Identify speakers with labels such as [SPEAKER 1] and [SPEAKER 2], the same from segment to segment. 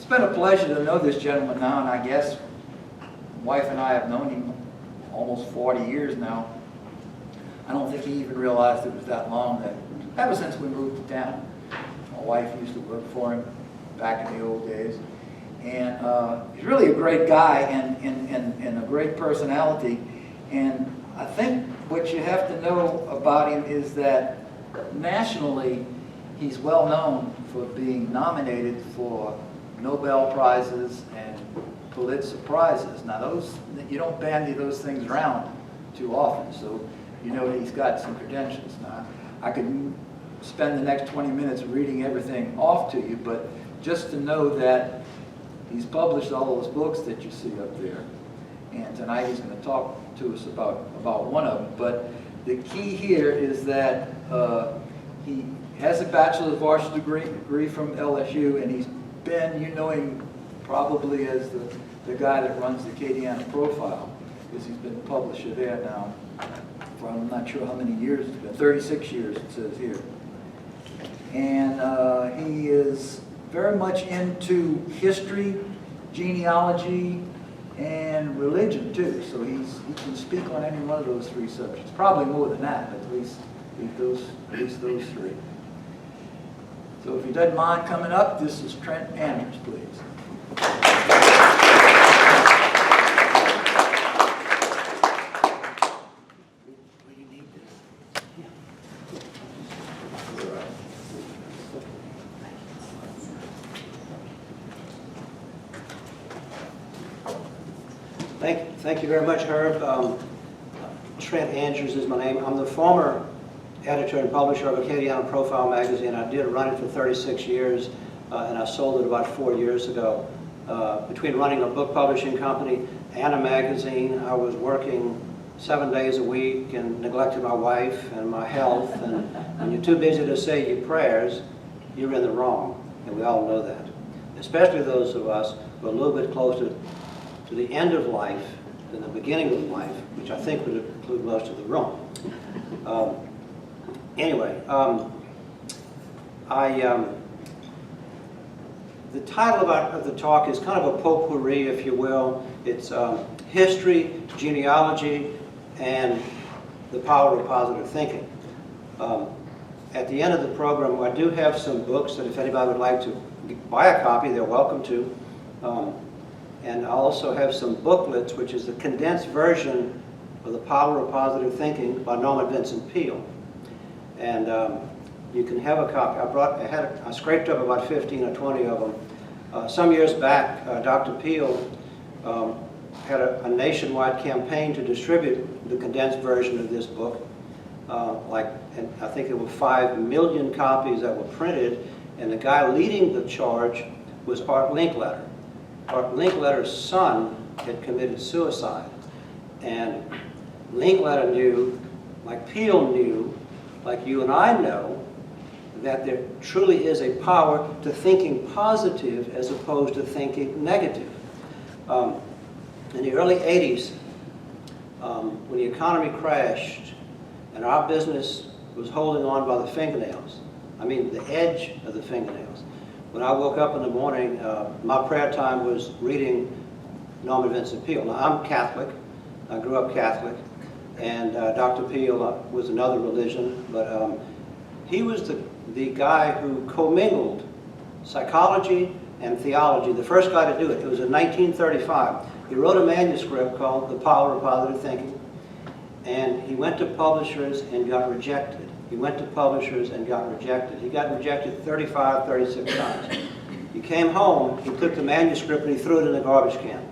[SPEAKER 1] It's been a pleasure to know this gentleman now, and I guess my wife and I have known him almost 40 years now. I don't think he even realized it was that long, that ever since we moved to town. My wife used to work for him back in the old days. And he's really a great guy and a great personality. And I think what you have to know about him is that nationally, he's well known for being nominated for Nobel Prizes and Pulitzer Prizes. Now those, you don't bandy those things around too often, so you know he's got some credentials. Now, I could spend the next 20 minutes reading everything off to you, but just to know that he's published all those books that you see up there. And tonight he's going to talk to us about one of them. But the key here is that he has a Bachelor of Arts degree from LSU, and he's been, you know him probably as the guy that runs the Acadiana Profile, because he's been publisher there now for I'm not sure how many years it's been, 36 years it says here. And he is very much into history, genealogy, and religion too. So he can speak on any one of those three subjects. Probably more than that, but at least those three. So if he doesn't mind coming up, this is Trent Andrews, please.
[SPEAKER 2] Thank you very much, Herb. Trent Andrews is my name. I'm the former editor and publisher of Acadiana Profile magazine. I did run it for 36 years, and I sold it about 4 years ago. Between running a book publishing company and a magazine, I was working 7 days a week and neglected my wife and my health. And when you're too busy to say your prayers, you're in the wrong, and we all know that. Especially those of us who are a little bit closer to the end of life than the beginning of life, which I think would include most of the room. The title of the talk is kind of a potpourri, if you will. It's history, genealogy, and the power of positive thinking. At the end of the program, I do have some books that if anybody would like to buy a copy, they're welcome to. And I also have some booklets, which is the condensed version of The Power of Positive Thinking by Norman Vincent Peale. And you can have a copy. I scraped up about 15 or 20 of them. Some years back, Dr. Peale had a nationwide campaign to distribute the condensed version of this book. And I think there were 5 million copies that were printed, and the guy leading the charge was Art Linkletter. Art Linkletter's son had committed suicide, and Linkletter knew, like Peale knew, like you and I know, that there truly is a power to thinking positive as opposed to thinking negative. In the early 80s, when the economy crashed and our business was holding on by the fingernails, I mean the edge of the fingernails, when I woke up in the morning, my prayer time was reading Norman Vincent Peale. Now, I'm Catholic. I grew up Catholic. And Dr. Peale was another religion. But he was the guy who commingled psychology and theology, the first guy to do it. It was in 1935. He wrote a manuscript called The Power of Positive Thinking. And he went to publishers and got rejected. He went to publishers and got rejected. He got rejected 35, 36 times. He came home, he took the manuscript and he threw it in the garbage can.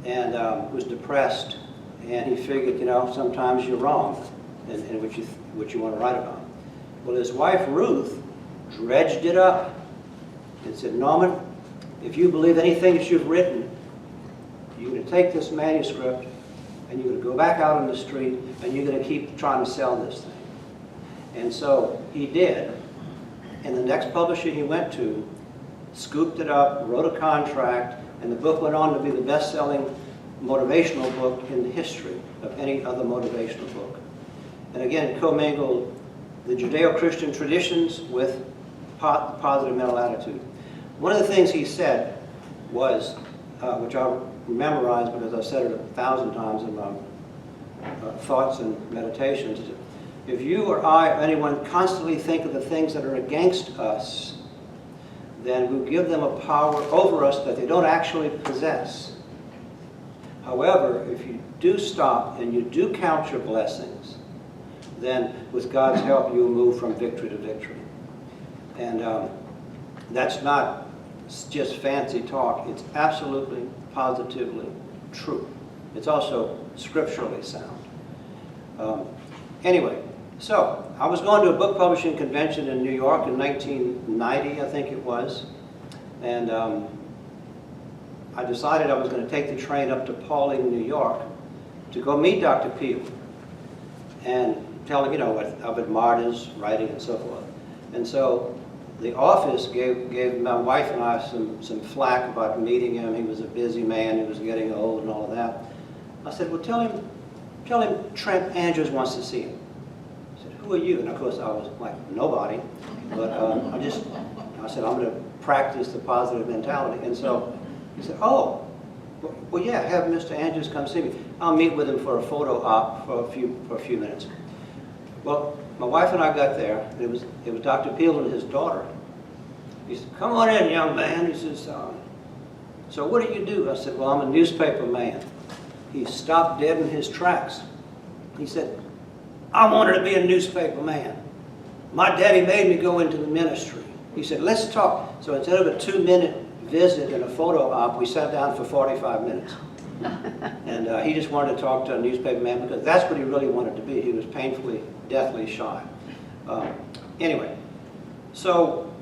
[SPEAKER 2] And was depressed. And he figured, you know, sometimes you're wrong in what you want to write about. Well, his wife, Ruth, dredged it up and said, Norman, if you believe anything that you've written, you're going to take this manuscript and you're going to go back out on the street and you're going to keep trying to sell this thing. And so he did, and the next publisher he went to scooped it up, wrote a contract, and the book went on to be the best-selling motivational book in the history of any other motivational book. And again, it commingled the Judeo-Christian traditions with positive mental attitude. One of the things he said was, which I memorized because I've said it 1,000 times in my thoughts and meditations, is if you or I or anyone constantly think of the things that are against us, then we'll give them a power over us that they don't actually possess. However, if you do stop and you do count your blessings, then with God's help you'll move from victory to victory. And that's not just fancy talk. It's absolutely, positively true. It's also scripturally sound. Anyway, so I was going to a book publishing convention in New York in 1990, I think it was, and I decided I was going to take the train up to Paulding, New York, to go meet Dr. Peel and tell him, you know, what I've admired his writing and so forth. And so the office gave my wife and I some flack about meeting him. He was a busy man, he was getting old and all of that. I said, well, tell him Trent Andrews wants to see him. He said, who are you? And of course I was like, nobody. But I said, I'm going to practice the positive mentality. And so he said, oh, well, yeah, have Mr. Andrews come see me. I'll meet with him for a photo op for a few minutes. Well, my wife and I got there, and it was Dr. Peel and his daughter. He said, come on in, young man. He says, so what do you do? I said, well, I'm a newspaper man. He stopped dead in his tracks. He said, I wanted to be a newspaper man. My daddy made me go into the ministry. He said, let's talk. So instead of a 2-minute visit and a photo op, we sat down for 45 minutes. And he just wanted to talk to a newspaper man because that's what he really wanted to be. He was painfully, deathly shy. Anyway, so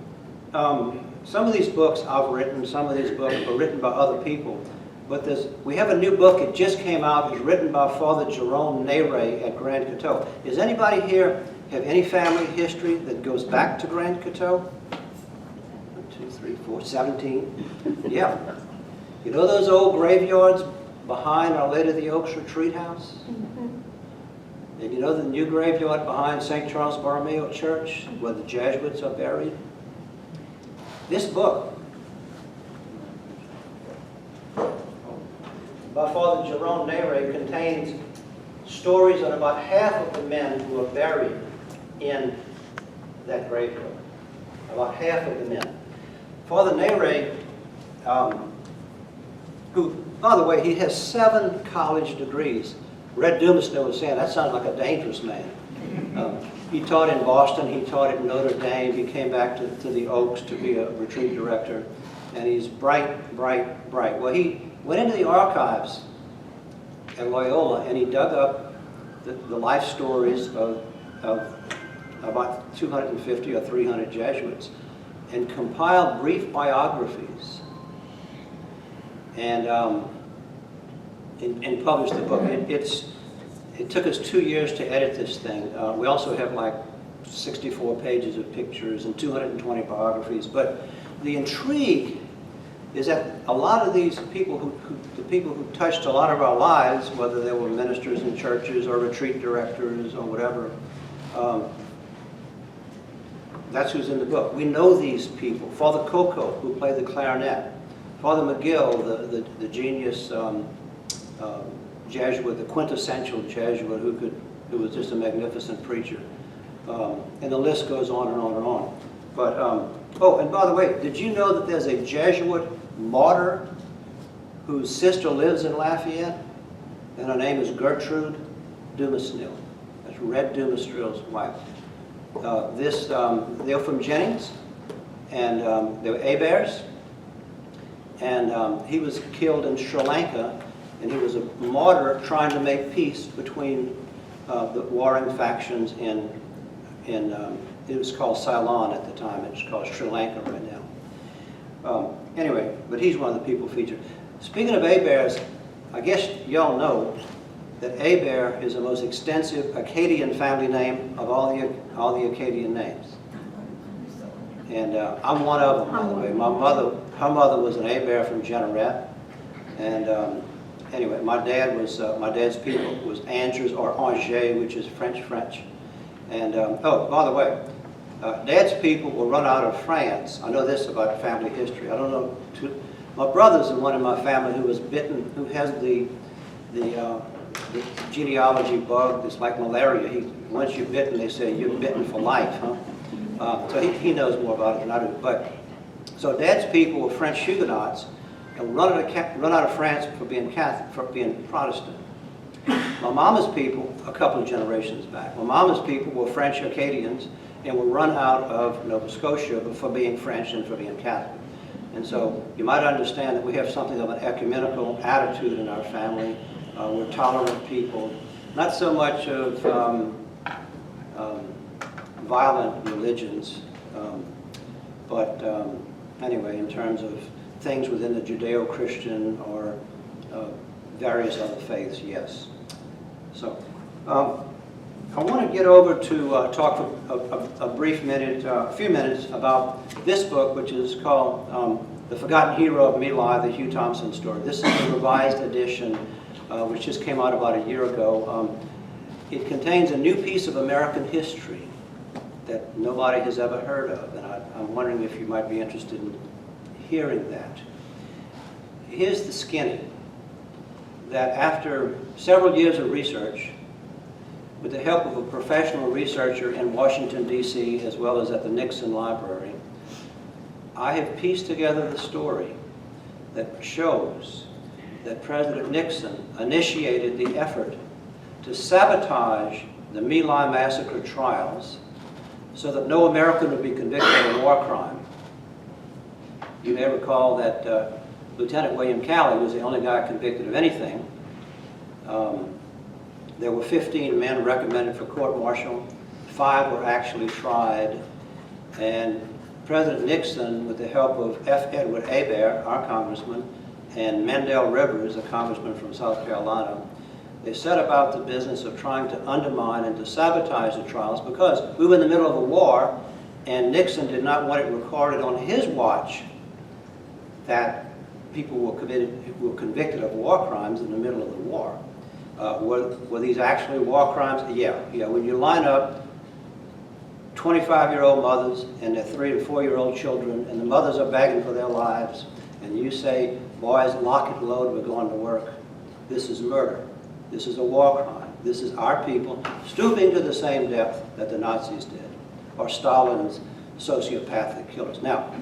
[SPEAKER 2] some of these books I've written, some of these books were written by other people. But we have a new book, it just came out, it's written by Father Jerome Nere at Grand Coteau. Does anybody here have any family history that goes back to Grand Coteau? 1, 2, 3, 4, 17. Yeah. You know those old graveyards behind Our Lady of the Oaks Retreat House? And you know the new graveyard behind St. Charles Borromeo Church where the Jesuits are buried? This book by Father Jerome Nere contains stories on about half of the men who are buried in that graveyard. About half of the men. Father Nere, who, by the way, he has 7 college degrees. Red Dumasnil was saying, that sounds like a dangerous man. He taught in Boston, he taught at Notre Dame, he came back to the Oaks to be a retreat director, and he's bright, bright, bright. Well, he went into the archives at Loyola and he dug up the life stories of about 250 or 300 Jesuits and compiled brief biographies and published the book. It took us 2 years to edit this thing. We also have like 64 pages of pictures and 220 biographies. But the intrigue is that a lot of these people the people who touched a lot of our lives, whether they were ministers in churches or retreat directors or whatever, that's who's in the book. We know these people. Father Coco, who played the clarinet. Father McGill, the genius Jesuit, the quintessential Jesuit who was just a magnificent preacher. And the list goes on and on and on. But, oh, and by the way, did you know that there's a Jesuit martyr whose sister lives in Lafayette? And her name is Gertrude Dumasnil. That's Red Dumasnil's wife. They're from Jennings, and they were Hebers. And he was killed in Sri Lanka, and he was a martyr trying to make peace between the warring factions in it was called Ceylon at the time. It's called Sri Lanka right now. Anyway, but he's one of the people featured. Speaking of Hebers, I guess y'all know that Heber is the most extensive Akkadian family name of all the Akkadian names. And I'm one of them, by the way. Her mother was an Heber from Jeanneret. And anyway, my dad's people was Angers or Angers, which is French. And oh, by the way, Dad's people were run out of France. I know this about family history. I don't know. My brother's the one in my family who was bitten, who has the genealogy bug. It's like malaria. Once you're bitten, they say you're bitten for life, huh? So he knows more about it than I do. But so Dad's people were French Huguenots and run out of France for being Catholic, for being Protestant. My mama's people, a couple of generations back, my mama's people were French Acadians and were run out of Nova Scotia for being French and for being Catholic. And so you might understand that we have something of an ecumenical attitude in our family. We're tolerant people, not so much of violent religions, but anyway, in terms of things within the Judeo-Christian or various other faiths, yes. So I want to get over to talk for a brief minute, a few minutes about this book, which is called The Forgotten Hero of My Life, the Hugh Thompson story. This is a revised edition, which just came out about a year ago. It contains a new piece of American history that nobody has ever heard of, and I'm wondering if you might be interested in hearing that. Here's the skinny, that after several years of research, with the help of a professional researcher in Washington, D.C., as well as at the Nixon Library, I have pieced together the story that shows that President Nixon initiated the effort to sabotage the My Lai massacre trials so that no American would be convicted of a war crime. You may recall that Lieutenant William Calley was the only guy convicted of anything. There were 15 men recommended for court-martial. 5 were actually tried. And President Nixon, with the help of F. Edward Hebert, our congressman, and Mandel Rivers, a congressman from South Carolina, they set about the business of trying to undermine and to sabotage the trials because we were in the middle of a war and Nixon did not want it recorded on his watch that people were convicted of war crimes in the middle of the war. Were these actually war crimes? Yeah. When you line up 25-year-old mothers and their 3- and 4-year-old children, and the mothers are begging for their lives, and you say, boys, lock and load, we're going to work. This is murder. This is a war crime. This is our people stooping to the same depth that the Nazis did, or Stalin's sociopathic killers. Now,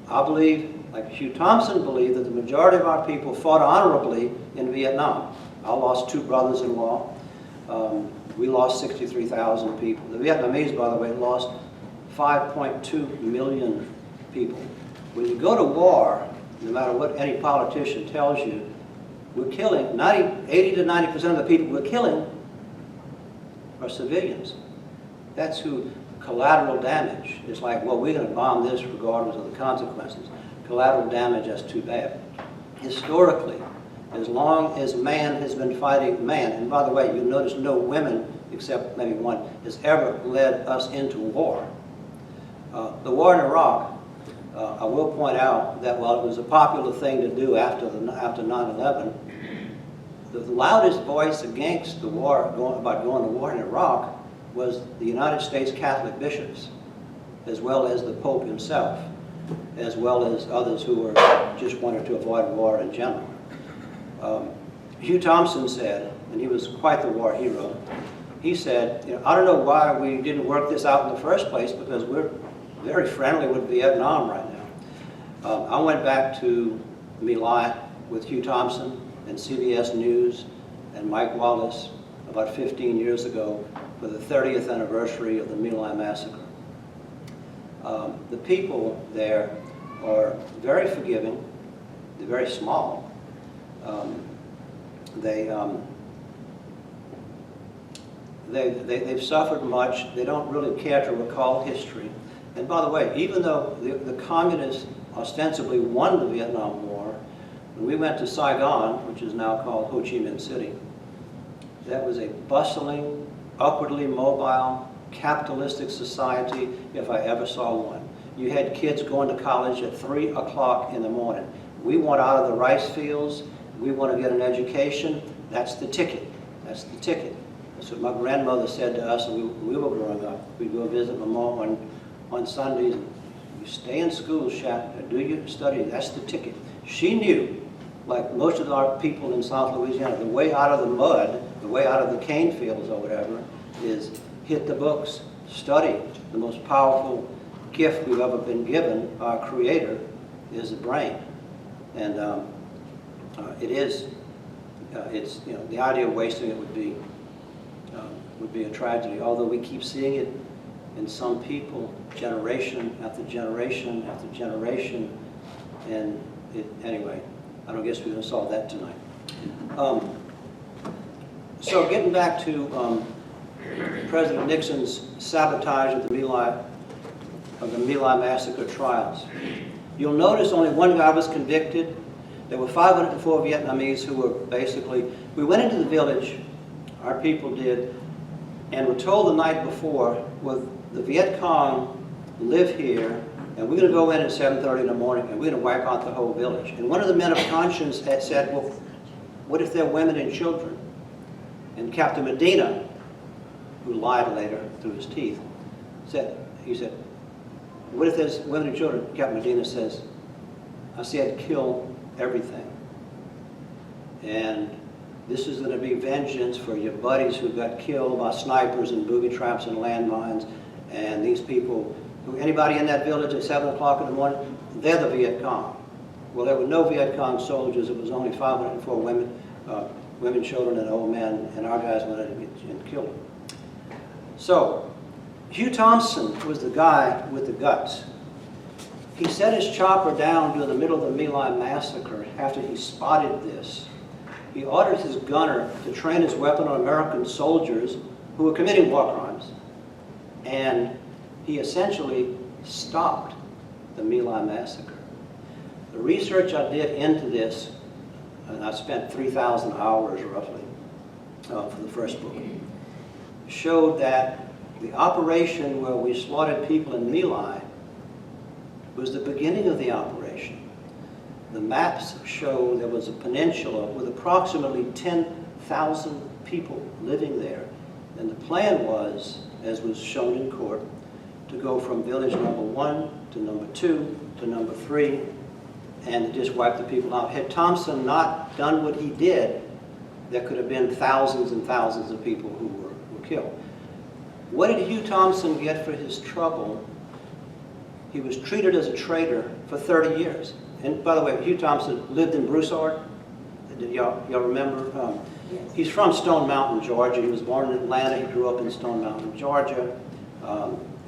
[SPEAKER 2] I believe, like Hugh Thompson believed, that the majority of our people fought honorably in Vietnam. I lost 2 brothers-in-law. We lost 63,000 people. The Vietnamese, by the way, lost 5.2 million people. When you go to war, no matter what any politician tells you, we're killing 80 to 90% of the people we're killing are civilians. That's who collateral damage is like, well, we're going to bomb this regardless of the consequences. Collateral damage, that's too bad. Historically, as long as man has been fighting man, and by the way, you'll notice no women, except maybe one, has ever led us into war. The war in Iraq, I will point out that while it was a popular thing to do after 9/11, the loudest voice against the war, about going to war in Iraq, was the United States Catholic bishops, as well as the Pope himself, as well as others who were just wanted to avoid war in general. Hugh Thompson said, and he was quite the war hero, he said, I don't know why we didn't work this out in the first place because we're very friendly with Vietnam right now. I went back to My Lai with Hugh Thompson and CBS News and Mike Wallace about 15 years ago for the 30th anniversary of the My Lai massacre. The people there are very forgiving. They're very small. They've suffered much. They don't really care to recall history. And by the way, even though the communists ostensibly won the Vietnam War, when we went to Saigon, which is now called Ho Chi Minh City, that was a bustling, upwardly mobile, capitalistic society if I ever saw one. You had kids going to college at 3 o'clock in the morning. We want out of the rice fields. We want to get an education. That's the ticket. That's the ticket. That's what my grandmother said to us when we were growing up. We'd go visit my mom on Sundays. You stay in school, do your study, that's the ticket. She knew, like most of our people in South Louisiana, the way out of the mud, the way out of the cane fields or whatever, is hit the books, study. The most powerful gift we've ever been given by our Creator is the brain. And it's, you know, the idea of wasting it would be a tragedy, although we keep seeing it in some people, generation after generation after generation, and anyway, I don't guess we're going to solve that tonight. So getting back to President Nixon's sabotage of the My Lai massacre trials, you'll notice only one guy was convicted. There were 504 Vietnamese who were basically, we went into the village, our people did, and were told the night before, well, the Viet Cong live here, and we're going to go in at 7:30 in the morning, and we're going to wipe out the whole village. And one of the men of conscience had said, well, what if they're women and children? And Captain Medina, who lied later through his teeth, he said, what if there's women and children? Captain Medina says, I said kill everything. And this is going to be vengeance for your buddies who got killed by snipers and booby traps and landmines. And these people, anybody in that village at 7 o'clock in the morning, they're the Viet Cong. Well, there were no Viet Cong soldiers. It was only 504 women, children, and old men. And our guys went in and killed them. So, Hugh Thompson was the guy with the guts. He set his chopper down during the middle of the My Lai massacre after he spotted this. He ordered his gunner to train his weapon on American soldiers who were committing war crimes. And he essentially stopped the My Lai massacre. The research I did into this, and I spent 3,000 hours roughly for the first book, showed that the operation where we slaughtered people in My Lai was the beginning of the operation. The maps show there was a peninsula with approximately 10,000 people living there. And the plan was, as was shown in court, to go from village number 1 to number 2 to number 3 and just wipe the people out. Had Thompson not done what he did, there could have been thousands and thousands of people who were killed. What did Hugh Thompson get for his trouble? He was treated as a traitor for 30 years. And by the way, Hugh Thompson lived in Broussard. Y'all remember? Yes. He's from Stone Mountain, Georgia. He was born in Atlanta. He grew up in Stone Mountain, Georgia.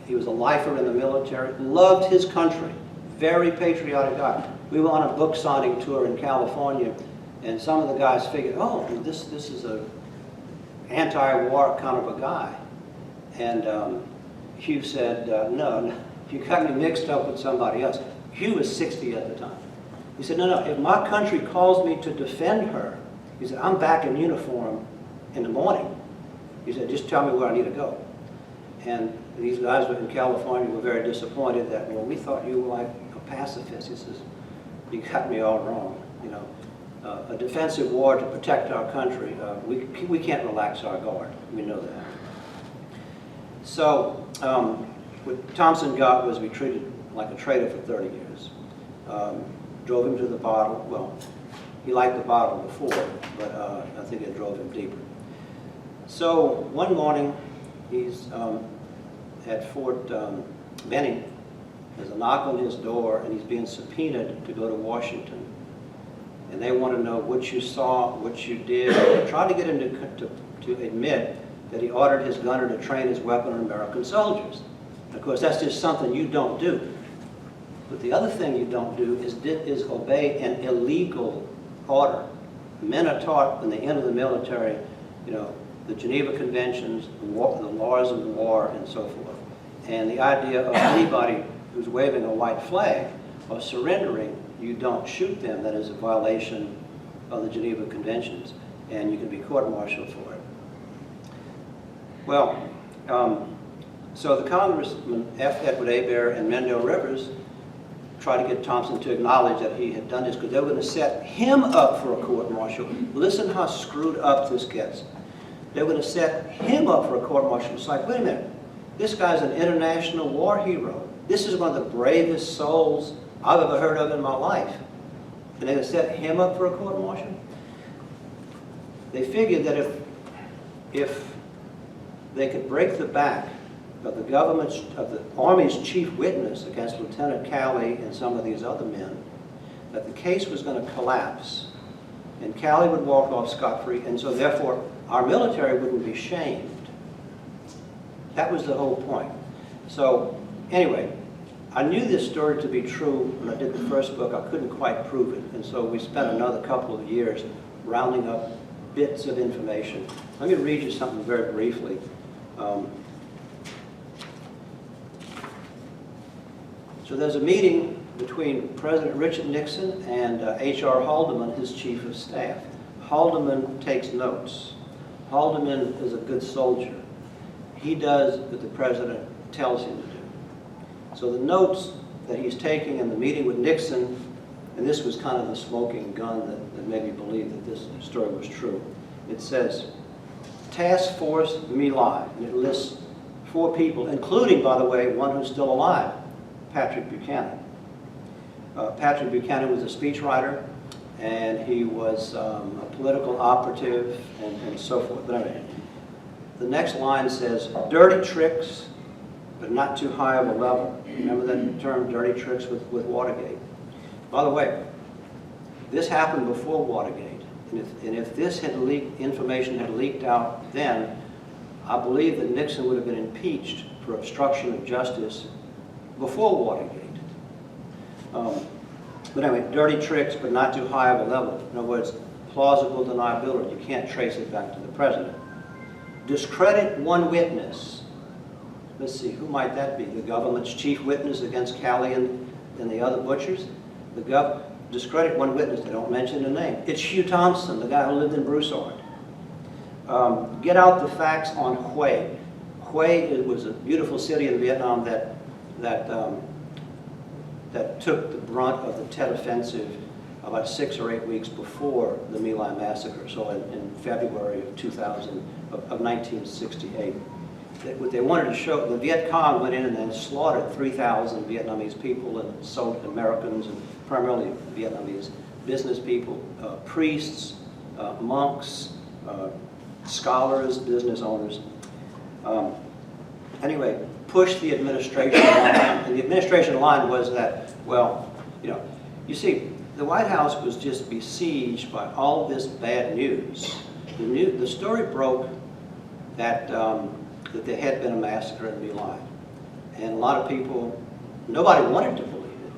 [SPEAKER 2] He was a lifer in the military. Loved his country. Very patriotic guy. We were on a book signing tour in California, and some of the guys figured, oh, this is a anti-war kind of a guy. And Hugh said, no, you got me mixed up with somebody else. Hugh was 60 at the time. He said, no, if my country calls me to defend her, he said, I'm back in uniform in the morning. He said, just tell me where I need to go. And these guys in California were very disappointed that, well, we thought you were like a pacifist. He says, you got me all wrong. You know, a defensive war to protect our country, we can't relax our guard. We know that. So what Thompson got was we treated like a traitor for 30 years. Drove him to the bottle. Well, he liked the bottle before, but I think it drove him deeper. So one morning, he's at Fort Benning. There's a knock on his door, and he's being subpoenaed to go to Washington. And they want to know what you saw, what you did. They tried to get him to admit that he ordered his gunner to train his weapon on American soldiers. Of course, that's just something you don't do. But the other thing you don't do is obey an illegal order. Men are taught when they enter the military, you know, the Geneva Conventions, the laws of war, and so forth. And the idea of anybody who's waving a white flag or surrendering, you don't shoot them. That is a violation of the Geneva Conventions, and you can be court-martialed for it. Well, so the Congressman F. Edward Hebert and Mendel Rivers tried to get Thompson to acknowledge that he had done this because they were going to set him up for a court-martial. Listen how screwed up this gets. They were going to set him up for a court-martial. It's like, wait a minute, this guy's an international war hero. This is one of the bravest souls I've ever heard of in my life. And they set him up for a court-martial? They figured that if they could break the back of the Army's chief witness against Lieutenant Calley and some of these other men, that the case was going to collapse, and Calley would walk off scot-free, and so therefore our military wouldn't be shamed. That was the whole point. So anyway, I knew this story to be true when I did the first book. I couldn't quite prove it, and so we spent another couple of years rounding up bits of information. Let me read you something very briefly. So there's a meeting between President Richard Nixon and H.R. Haldeman, his chief of staff. Haldeman takes notes. Haldeman is a good soldier. He does what the president tells him to do. So the notes that he's taking in the meeting with Nixon, and this was kind of the smoking gun that made me believe that this story was true. It says, Task Force My Lai, and it lists 4 people, including, by the way, one who's still alive, Patrick Buchanan. Patrick Buchanan was a speechwriter, and he was a political operative, and so forth. But anyway, the next line says, dirty tricks, but not too high of a level. Remember that term, dirty tricks, with Watergate? By the way, this happened before Watergate, and if this information had leaked out then, I believe that Nixon would have been impeached for obstruction of justice before Watergate. But anyway, dirty tricks, but not too high of a level. In other words, plausible deniability. You can't trace it back to the president. Discredit one witness. Let's see, who might that be? The government's chief witness against Calley and the other butchers? Discredit one witness. They don't mention the name. It's Hugh Thompson, the guy who lived in Broussard. Get out the facts on Hue. Hue was a beautiful city in Vietnam that took the brunt of the Tet Offensive about 6 or 8 weeks before the My Lai massacre, so in February of 1968. What they wanted to show, the Viet Cong went in and then slaughtered 3,000 Vietnamese people and sold Americans, and primarily Vietnamese business people, priests, monks, scholars, business owners. Anyway, pushed the administration line. And the administration line was that, well, you see, the White House was just besieged by all this bad news. The story broke that there had been a massacre in My Lai. And a lot of people, nobody wanted to believe it.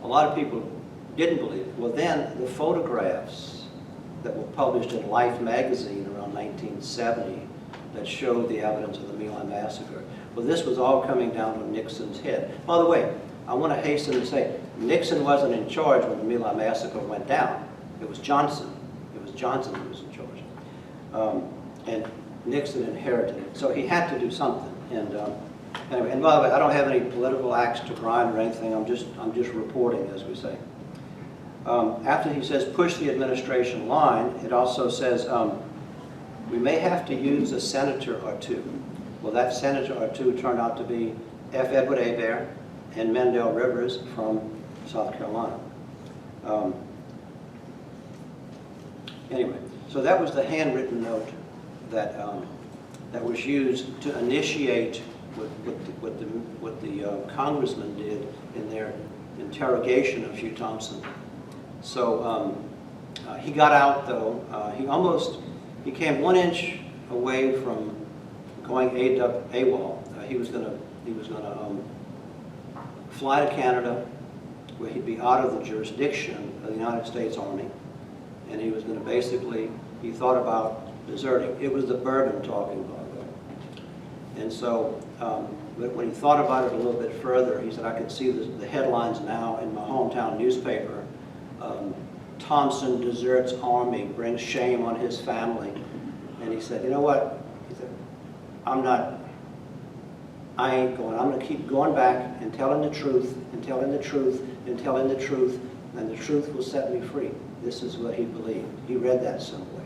[SPEAKER 2] A lot of people didn't believe it. Well, then the photographs that were published in Life magazine around 1970 that showed the evidence of the My Lai massacre. Well, this was all coming down on Nixon's head. By the way, I want to hasten to say, Nixon wasn't in charge when the My Lai massacre went down. It was Johnson. It was Johnson who was in charge. And Nixon inherited it. So he had to do something. And anyway, and by the way, I don't have any political axe to grind or anything. I'm just reporting, as we say. After he says push the administration line, it also says we may have to use a senator or two. Well, that senator or two turned out to be F. Edward Hebert and Mendel Rivers from South Carolina. Anyway, so that was the handwritten note that that was used to initiate what the congressman did in their interrogation of Hugh Thompson. So he got out, though. He came 1 inch away from going AWOL. He was going to fly to Canada, where he'd be out of the jurisdiction of the United States Army, and he was going to basically, he thought about deserting. It was the bourbon talking, by the way. And so, but when he thought about it a little bit further, he said, I could see the headlines now in my hometown newspaper. Thompson deserts Army, brings shame on his family. And he said, you know what? He said, I ain't going. I'm going to keep going back and telling the truth, and telling the truth, and telling the truth, and the truth will set me free. This is what he believed. He read that somewhere.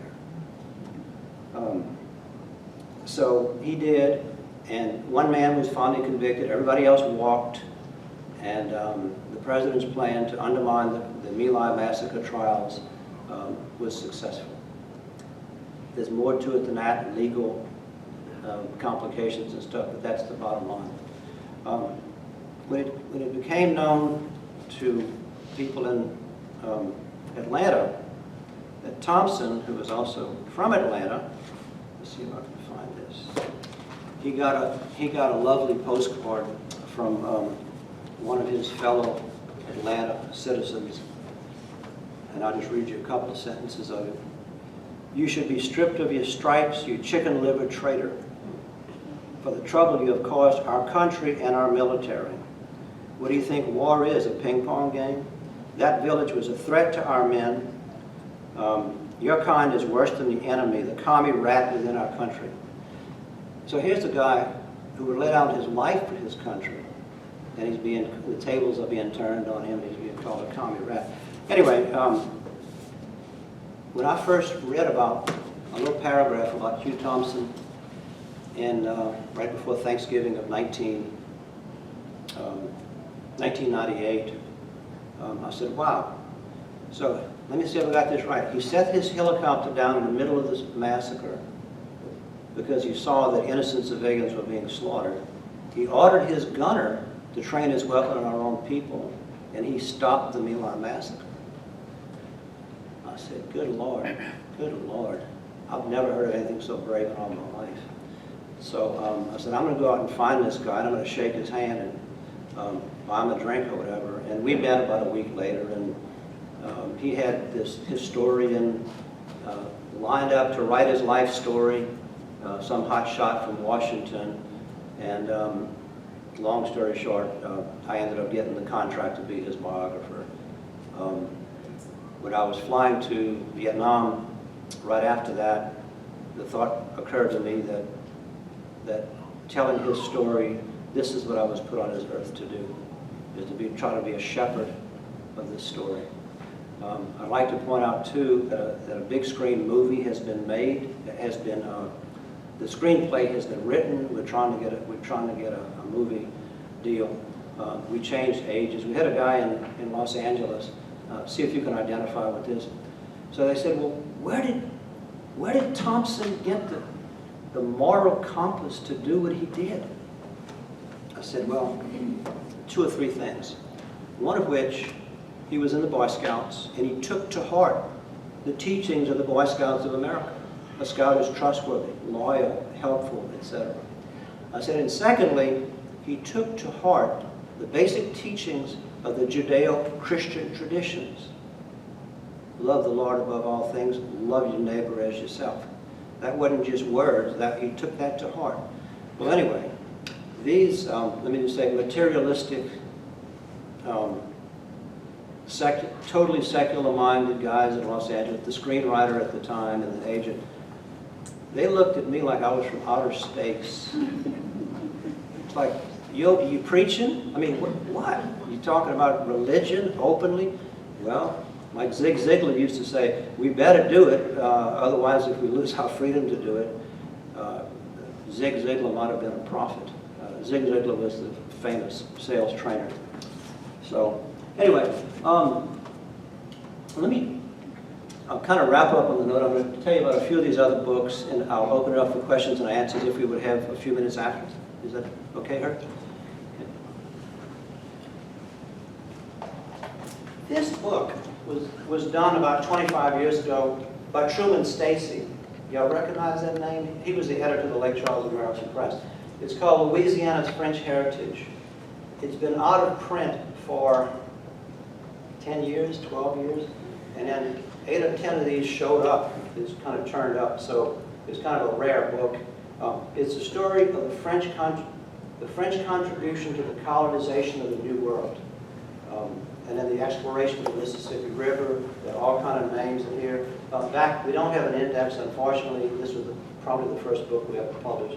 [SPEAKER 2] So he did, and one man was finally convicted. Everybody else walked. And the president's plan to undermine the My Lai massacre trials was successful. There's more to it than that, legal complications and stuff, but that's the bottom line. When it became known to people in Atlanta that Thompson, who was also from Atlanta, let's see if I can find this. He got a lovely postcard from one of his fellow Atlanta citizens, and I'll just read you a couple of sentences of it. "You should be stripped of your stripes, you chicken liver traitor, for the trouble you have caused our country and our military. What do you think war is, a ping pong game? That village was a threat to our men. Your kind is worse than the enemy, the commie rat within our country." So here's a guy who would lay down his life for his country, and the tables are being turned on him, he's being called a commie rat. Anyway, when I first read about a little paragraph about Hugh Thompson right before Thanksgiving of 1998, I said, wow. So let me see if I got this right. He set his helicopter down in the middle of this massacre because he saw that innocent civilians were being slaughtered. He ordered his gunner to train his weapon on our own people, and he stopped the My Lai massacre. I said, good Lord, good Lord. I've never heard of anything so brave in all my life. So I said, I'm going to go out and find this guy, and I'm going to shake his hand and buy him a drink or whatever. And we met about a week later, and he had this historian lined up to write his life story, some hot shot from Washington. And long story short, I ended up getting the contract to be his biographer. When I was flying to Vietnam right after that, the thought occurred to me that telling his story, this is what I was put on this earth to do, is to try to be a shepherd of this story. I'd like to point out too that a big screen movie has been made. The screenplay has been written. We're trying to get a movie deal. We changed ages. We had a guy in Los Angeles. See if you can identify with this. So they said, well, where did Thompson get the moral compass to do what he did? I said, well, 2 or 3 things. One of which, he was in the Boy Scouts, and he took to heart the teachings of the Boy Scouts of America. A scout is trustworthy, loyal, helpful, etc. I said, and secondly, he took to heart the basic teachings of the Judeo-Christian traditions. Love the Lord above all things, love your neighbor as yourself. That wasn't just words, he took that to heart. Well, anyway, these, let me just say, materialistic, totally secular-minded guys in Los Angeles, the screenwriter at the time and the agent, they looked at me like I was from outer space. It's like, you preaching? I mean, what? You talking about religion openly? Well, like Zig Ziglar used to say, we better do it, otherwise if we lose our freedom to do it. Zig Ziglar might have been a prophet. Zig Ziglar was the famous sales trainer. So anyway, I'll kind of wrap up on the note. I'm going to tell you about a few of these other books, and I'll open it up for questions and answers if we would have a few minutes after. Is that okay, Herb? This book was done about 25 years ago by Truman Stacy. Y'all recognize that name? He was the editor of the Lake Charles American Press. It's called Louisiana's French Heritage. It's been out of print for 10 years, 12 years, and then 8 or 10 of these showed up. It's kind of turned up, so it's kind of a rare book. It's a story of the French contribution to the colonization of the New World. And then the exploration of the Mississippi River. There are all kind of names in here. We don't have an index, unfortunately. This was probably the first book we ever published,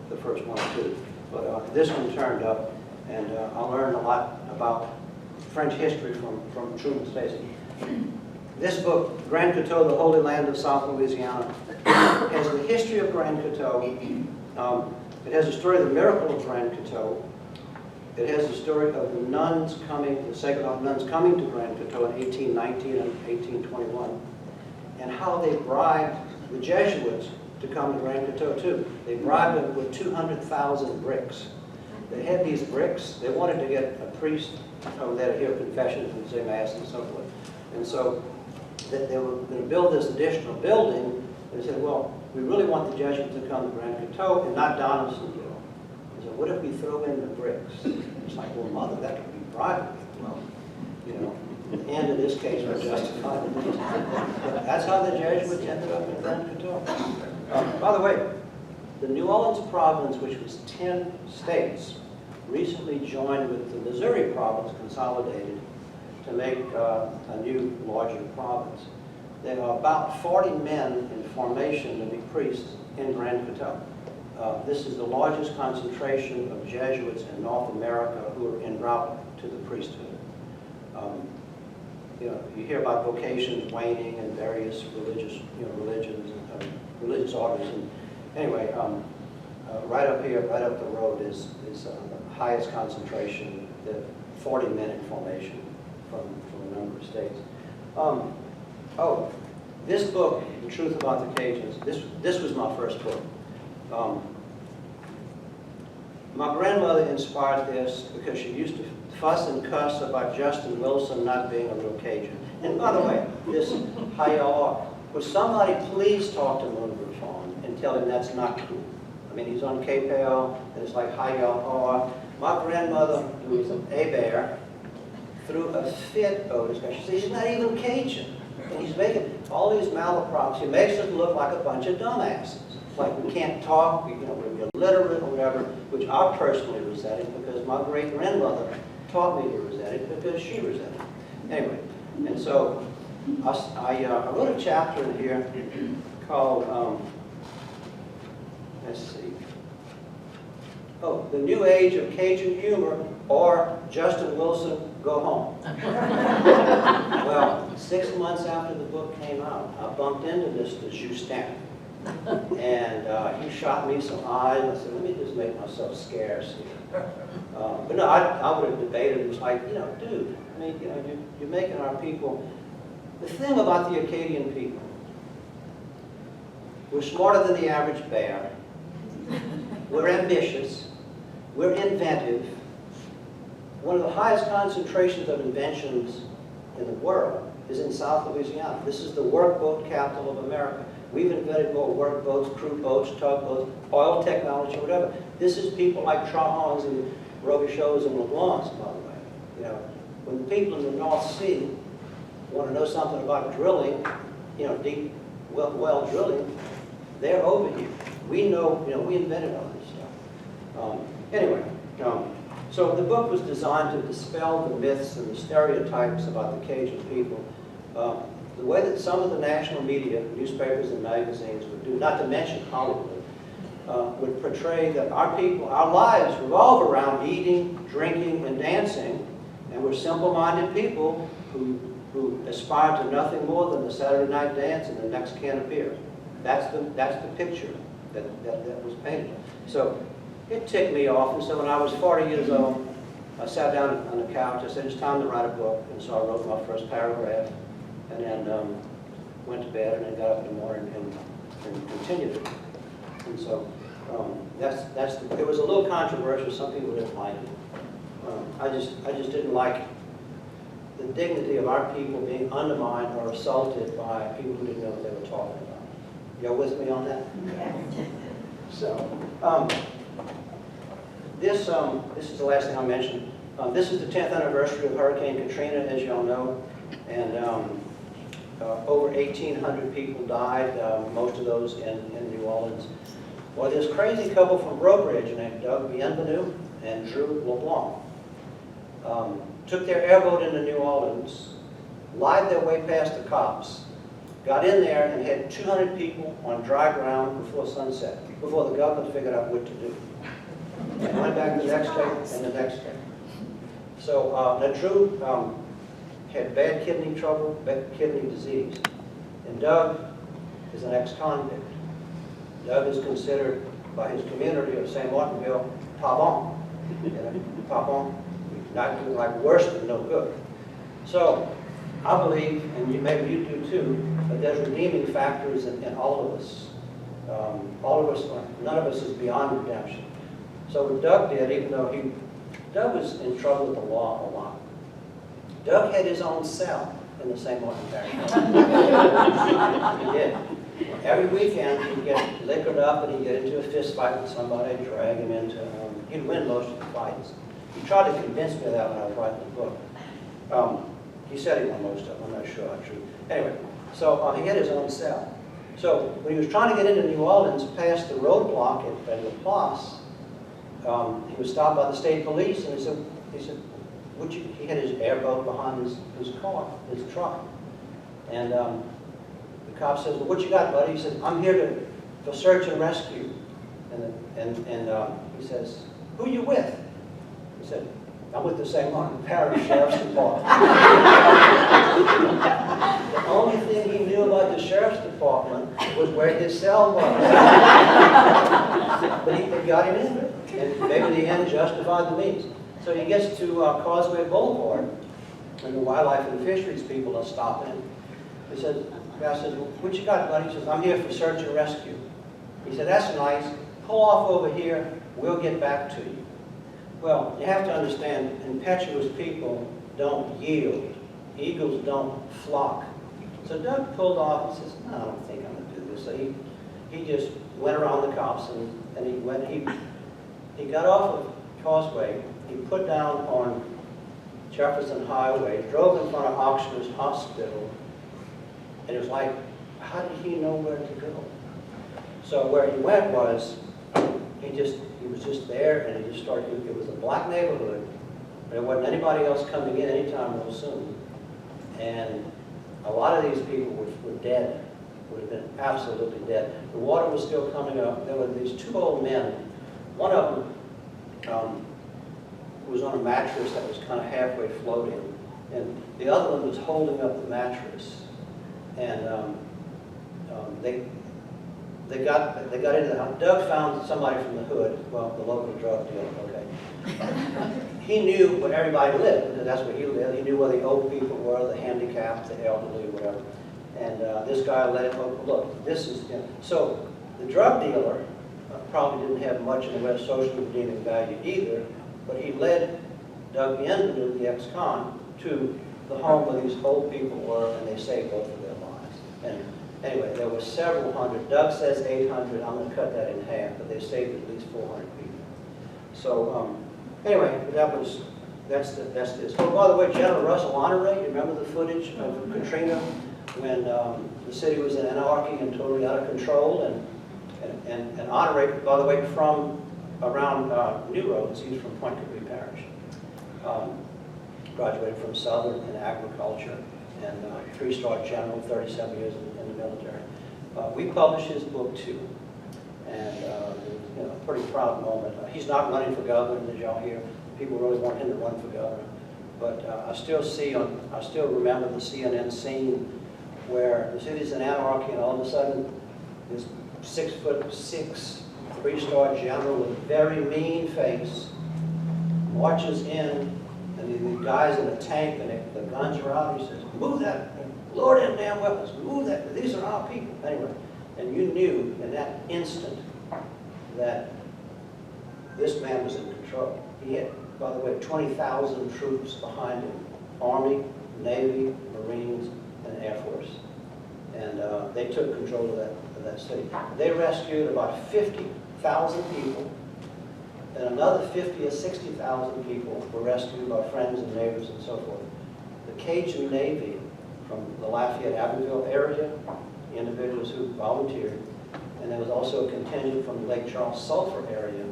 [SPEAKER 2] the first one or two. But this one turned up, and I learned a lot about French history from Truman Stacy. This book, Grand Coteau, the Holy Land of South Louisiana, has the history of Grand Coteau. It has a story of the miracle of Grand Coteau. It has the story of the nuns coming, the Sacred nuns coming to Grand Coteau in 1819 and 1821, and how they bribed the Jesuits to come to Grand Coteau too. They bribed them with 200,000 bricks. They had these bricks. They wanted to get a priest over there to hear confessions and say mass and so forth. And so they were going to build this additional building. They said, well, we really want the Jesuits to come to Grand Coteau and not Donaldsonville. They said, what if we throw in the bricks? It's like, well, mother, that could be bribery. Well, you know, the end of this case was justified. That's how the Jesuits ended up in Grand Coteau. By the way, the New Orleans province, which was 10 states, recently joined with the Missouri province, consolidated, to make a new, larger province. There are about 40 men in formation to be priests in Grand Coteau. This is the largest concentration of Jesuits in North America who are en route to the priesthood. You know, you hear about vocations waning in various religious, religions, religious orders. And anyway, right up here, right up the road is the highest concentration, the 40 men in formation from a number of states. Oh, this book, The Truth About the Cajuns, this was my first book. My grandmother inspired this because she used to fuss and cuss about Justin Wilson not being a real Cajun. And by the way, this how y'all are. Would somebody please talk to Moonbrook Fawn and tell him that's not cool? I mean, he's on KPL, and it's like, how y'all are. My grandmother, who was an A-Bear, threw a fit over this guy. She said, he's not even Cajun. And he's making all these malaprops. He makes us look like a bunch of dumbasses. Like we can't talk, we're illiterate or whatever, which I personally resented because my great-grandmother taught me to resent it because she resented it. Anyway, and so I wrote a chapter in here called, let's see, The New Age of Cajun Humor, or Justin Wilson, Go Home. Well, 6 months after the book came out, I bumped into Mr. Justin. And he shot me some eyes. I said, let me just make myself scarce here. But no, I would have debated. It was like, dude, I mean, you're making our people. The thing about the Acadian people, we're smarter than the average bear. We're ambitious. We're inventive. One of the highest concentrations of inventions in the world is in South Louisiana. This is the workboat capital of America. We've invented more workboats, crew boats, tugboats, oil technology, whatever. This is people like Trahans and Robichauds and LeBlancs, by the way. When the people in the North Sea want to know something about drilling, deep well drilling, they're over here. We know, we invented all this stuff. Anyway, so the book was designed to dispel the myths and the stereotypes about the Cajun people. The way that some of the national media, newspapers and magazines would do, not to mention Hollywood, would portray that our people, our lives revolve around eating, drinking, and dancing, and we're simple-minded people who aspire to nothing more than the Saturday night dance and the next can of beer. That's the picture that was painted. So it ticked me off, and so when I was 40 years old, I sat down on the couch. I said, it's time to write a book, and so I wrote my first paragraph. And then went to bed, and then got up in the morning and continued it. And so it was a little controversial. Some people didn't like it. I just didn't like the dignity of our people being undermined or assaulted by people who didn't know what they were talking about. Y'all with me on that?
[SPEAKER 3] Yeah.
[SPEAKER 2] So this is the last thing I'll mention. This is the 10th anniversary of Hurricane Katrina, as y'all know, and over 1,800 people died, most of those in New Orleans. Well, this crazy couple from Robridge named Doug Bienvenu and Drew LeBlanc took their airboat into New Orleans, lied their way past the cops, got in there and had 200 people on dry ground before sunset, before the government figured out what to do. And went back the next day and the next day. So now Drew had bad kidney trouble, bad kidney disease. And Doug is an ex-convict. Doug is considered by his community of St. Martinville, Pavon. You know, pop on, not doing like worse than no good. So I believe, and maybe you do too, that there's redeeming factors in all of us. All of us, none of us is beyond redemption. So what Doug did, even though Doug was in trouble with the law a lot. Doug had his own cell in the St. Martin Parish. He did. Every weekend he'd get liquored up and he'd get into a fist fight with somebody, drag him into, he'd win most of the fights. He tried to convince me of that when I was writing the book. He said he won most of them, I'm not sure how true. Anyway, so he had his own cell. So when he was trying to get into New Orleans past the roadblock at La Place, he was stopped by the state police and he said, he had his airboat behind his car, his truck. And the cop says, well, what you got, buddy? He said, I'm here for search and rescue. And he says, who you with? He said, I'm with the St. Martin Parish Sheriff's Department. The only thing he knew about the Sheriff's Department was where his cell was. But they got him in there. And maybe the end justified the means. So he gets to Causeway Boulevard, and the wildlife and fisheries people are stopping. He said, the guy says, well, what you got, buddy? He says, I'm here for search and rescue. He said, that's nice. Pull off over here. We'll get back to you. Well, you have to understand, impetuous people don't yield. Eagles don't flock. So Doug pulled off and says, no, I don't think I'm going to do this. So he just went around the cops and he got off of Causeway. He put down on Jefferson Highway, drove in front of Auctioneer's Hospital, and it was like, how did he know where to go? So where he went was, he was just there, and he just started, it was a black neighborhood, but there wasn't anybody else coming in anytime real soon. And a lot of these people were dead, would have been absolutely dead. The water was still coming up. There were these two old men. One of them was on a mattress that was kind of halfway floating, and the other one was holding up the mattress. And they got into the house. Doug found somebody from the hood, well, the local drug dealer, okay. He knew where everybody lived, because that's where he lived. He knew where the old people were, the handicapped, the elderly, whatever. And this guy let it look, this is, you know. So the drug dealer probably didn't have much in the way of social redeeming value either, but he led Doug Bienvenu, the ex-con, to the home where these old people were, and they saved both of their lives. And anyway, there were several hundred. Doug says 800. I'm going to cut that in half, but they saved at least 400 people. So anyway, that's this. Oh, by the way, General Russell Honore, you remember the footage of Katrina when the city was in anarchy and totally out of control? And Honore, by the way, from around New Roads, he's from Point Capri Parish. Graduated from Southern in agriculture, and 3-star general, 37 years in the military. We published his book too, and you know, a pretty proud moment. He's not running for governor, as y'all hear. People really want him to run for governor, but I still remember the CNN scene where the city's in anarchy, and all of a sudden, this 6'6", 3-star general with a very mean face marches in, and the guys in a tank, and the guns are out. He says, "Move that, lower them damn weapons, move that. These are our people." Anyway, and you knew in that instant that this man was in control. He had, by the way, 20,000 troops behind him: Army, Navy, Marines, and Air Force. And they took control of that city. They rescued about 50,000 people, and another 50 or 60,000 people were rescued by friends and neighbors and so forth. The Cajun Navy from the Lafayette, Abbeville area, the individuals who volunteered, and there was also a contingent from the Lake Charles Sulphur area.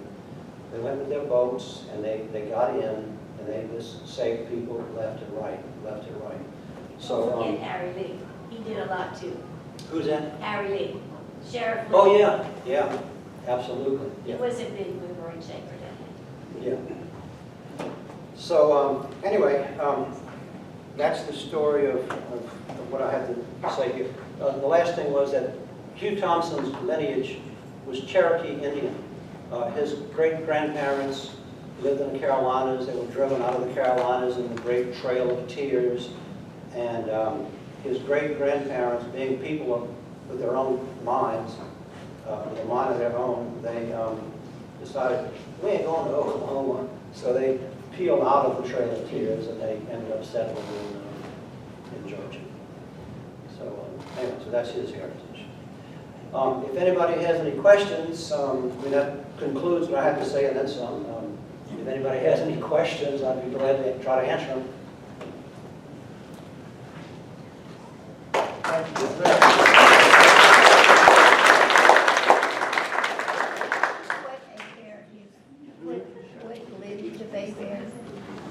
[SPEAKER 2] They went with their boats, and they got in, and they just saved people left and right. So,
[SPEAKER 3] and Harry Lee, he did a lot too.
[SPEAKER 2] Who's that?
[SPEAKER 3] Harry Lee, Sheriff Lee.
[SPEAKER 2] Oh yeah, absolutely.
[SPEAKER 3] He
[SPEAKER 2] Yeah.
[SPEAKER 3] was a big mover and shaker.
[SPEAKER 2] Yeah. So anyway, that's the story of what I had to say here. The last thing was that Hugh Thompson's lineage was Cherokee Indian. His great-grandparents lived in the Carolinas. They were driven out of the Carolinas in the Great Trail of Tears. And his great-grandparents, being people with their own minds, with a mind of their own, they decided, we ain't going to Oklahoma. So they peeled out of the Trail of Tears, and they ended up settling in Georgia. So anyway, so that's his heritage. If anybody has any questions, that concludes what I have to say, and then some. If anybody has any questions, I'd be glad to try to answer them.
[SPEAKER 1] Thank you.
[SPEAKER 4] What lineage of Bayberry?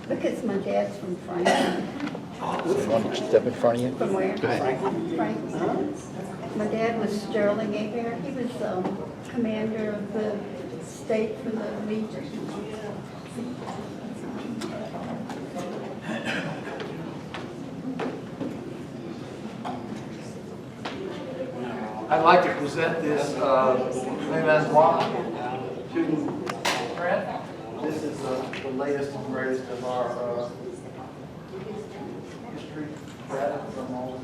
[SPEAKER 4] Because my dad's from Franklin.
[SPEAKER 5] Want to step in front of you?
[SPEAKER 4] From where?
[SPEAKER 5] Go ahead.
[SPEAKER 4] Franklin. My dad was Sterling Bayberry. He was commander of the state for the Legion.
[SPEAKER 1] I'd like to present this memoir to Trent. This is the latest and greatest of our history data from all